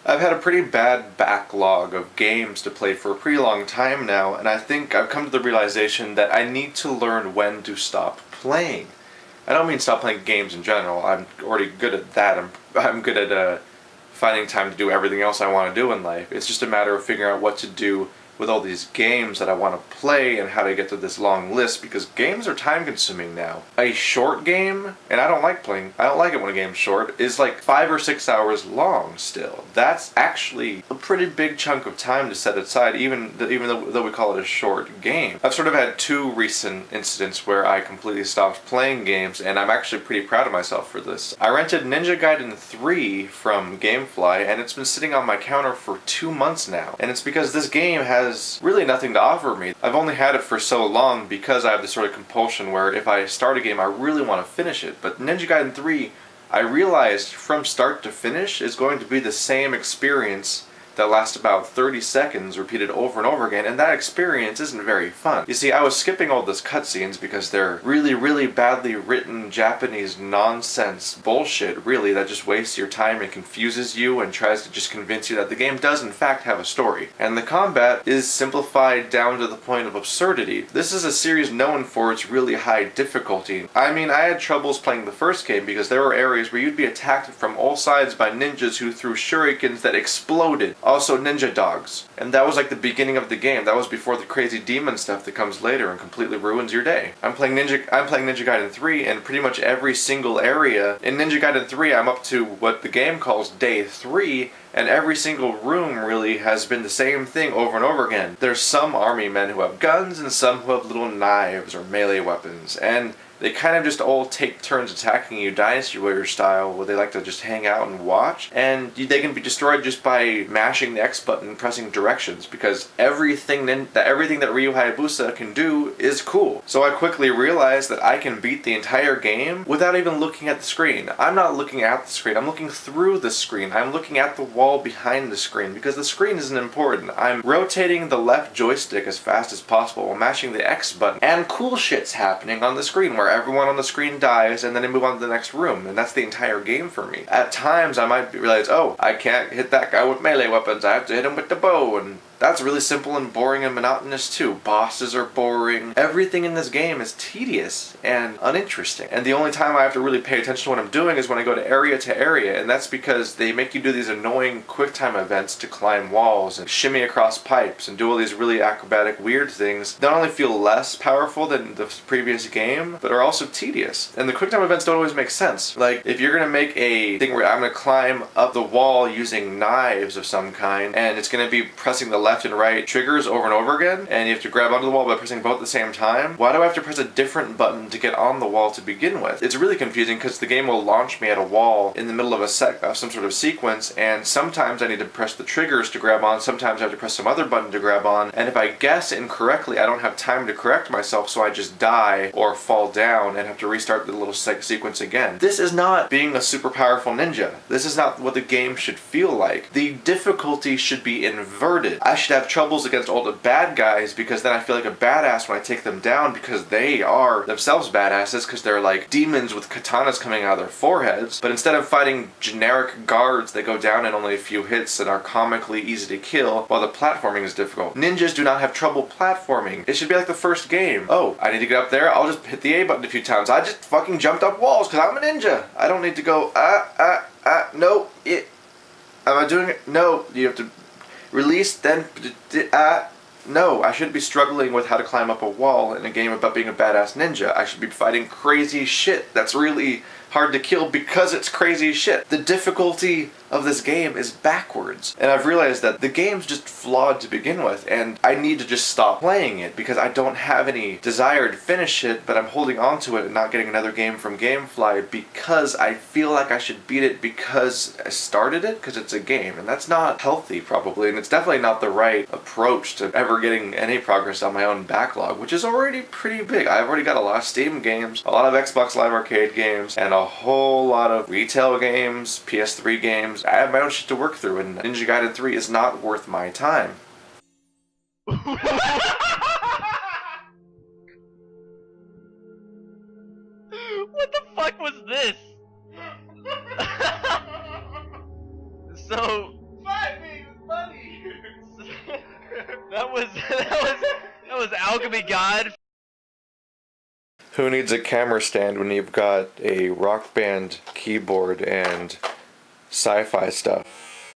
I've had a pretty bad backlog of games to play for a pretty long time now, and I think I've come to the realization that I need to learn when to stop playing. I don't mean stop playing games in general. I'm already good at that. I'm good at finding time to do everything else I want to do in life. It's just a matter of figuring out what to do with all these games that I want to play and how to get to this long list, because games are time consuming now. A short game, and I don't like it when a game's short, is like 5 or 6 hours long still. That's actually a pretty big chunk of time to set aside, even though we call it a short game. I've sort of had 2 recent incidents where I completely stopped playing games, and I'm actually pretty proud of myself for this. I rented Ninja Gaiden 3 from Gamefly, and it's been sitting on my counter for 2 months now. And it's because this game has really nothing to offer me. I've only had it for so long because I have this sort of compulsion where if I start a game I really want to finish it. But Ninja Gaiden 3, I realized from start to finish is going to be the same experience that lasts about 30 seconds repeated over and over again, and that experience isn't very fun. You see, I was skipping all those cutscenes because they're really badly written Japanese nonsense bullshit, really, that just wastes your time and confuses you and tries to just convince you that the game does in fact have a story. And the combat is simplified down to the point of absurdity. This is a series known for its really high difficulty. I mean, I had troubles playing the first game because there were areas where you'd be attacked from all sides by ninjas who threw shurikens that exploded. Also ninja dogs. And that was like the beginning of the game. That was before the crazy demon stuff that comes later and completely ruins your day. I'm playing Ninja Gaiden 3, and pretty much every single area in Ninja Gaiden 3 I'm up to what the game calls day 3, and every single room really has been the same thing over and over again. There's some army men who have guns and some who have little knives or melee weapons, and they kind of just all take turns attacking you Dynasty Warrior style, where they like to just hang out and watch, and they can be destroyed just by mashing the X button and pressing directions, because everything that Ryu Hayabusa can do is cool. So I quickly realized that I can beat the entire game without even looking at the screen. I'm not looking at the screen, I'm looking through the screen. I'm looking at the wall behind the screen, because the screen isn't important. I'm rotating the left joystick as fast as possible while mashing the X button, and cool shit's happening on the screen where everyone on the screen dies and then they move on to the next room, and that's the entire game for me. At times I might realize, oh, I can't hit that guy with melee weapons, I have to hit him with the bow, and that's really simple and boring and monotonous too. Bosses are boring. Everything in this game is tedious and uninteresting. And the only time I have to really pay attention to what I'm doing is when I go to area, and that's because they make you do these annoying QuickTime events to climb walls and shimmy across pipes and do all these really acrobatic weird things. Not only feel less powerful than the previous game, but are also tedious. And the QuickTime events don't always make sense. Like, if you're gonna make a thing where I'm gonna climb up the wall using knives of some kind, and it's gonna be pressing the left and right triggers over and over again, and you have to grab onto the wall by pressing both at the same time, why do I have to press a different button to get on the wall to begin with? It's really confusing because the game will launch me at a wall in the middle of some sort of sequence, and sometimes I need to press the triggers to grab on, sometimes I have to press some other button to grab on, and if I guess incorrectly I don't have time to correct myself, so I just die or fall down and have to restart the little sequence again. This is not being a super powerful ninja. This is not what the game should feel like. The difficulty should be inverted. I should have troubles against all the bad guys, because then I feel like a badass when I take them down, because they are themselves badasses, because they're like demons with katanas coming out of their foreheads. But instead of fighting generic guards that go down in only a few hits and are comically easy to kill, while the platforming is difficult. Ninjas do not have trouble platforming. It should be like the first game. Oh, I need to get up there? I'll just hit the A button a few times. I just fucking jumped up walls because I'm a ninja. I don't need to go, no, am I doing it? No, you have to release, then, no, I shouldn't be struggling with how to climb up a wall in a game about being a badass ninja. I should be fighting crazy shit that's really hard to kill because it's crazy shit. The difficulty of this game is backwards. And I've realized that the game's just flawed to begin with, and I need to just stop playing it because I don't have any desire to finish it, but I'm holding on to it and not getting another game from Gamefly because I feel like I should beat it because I started it, because it's a game. And that's not healthy, probably, and it's definitely not the right approach to ever getting any progress on my own backlog, which is already pretty big. I've already got a lot of Steam games, a lot of Xbox Live Arcade games, and a whole lot of retail games, PS3 games. I have my own shit to work through, and Ninja Gaiden 3 is not worth my time. What the fuck was this? So... That was Alchemy God. Who needs a camera stand when you've got a rock band keyboard and sci-fi stuff?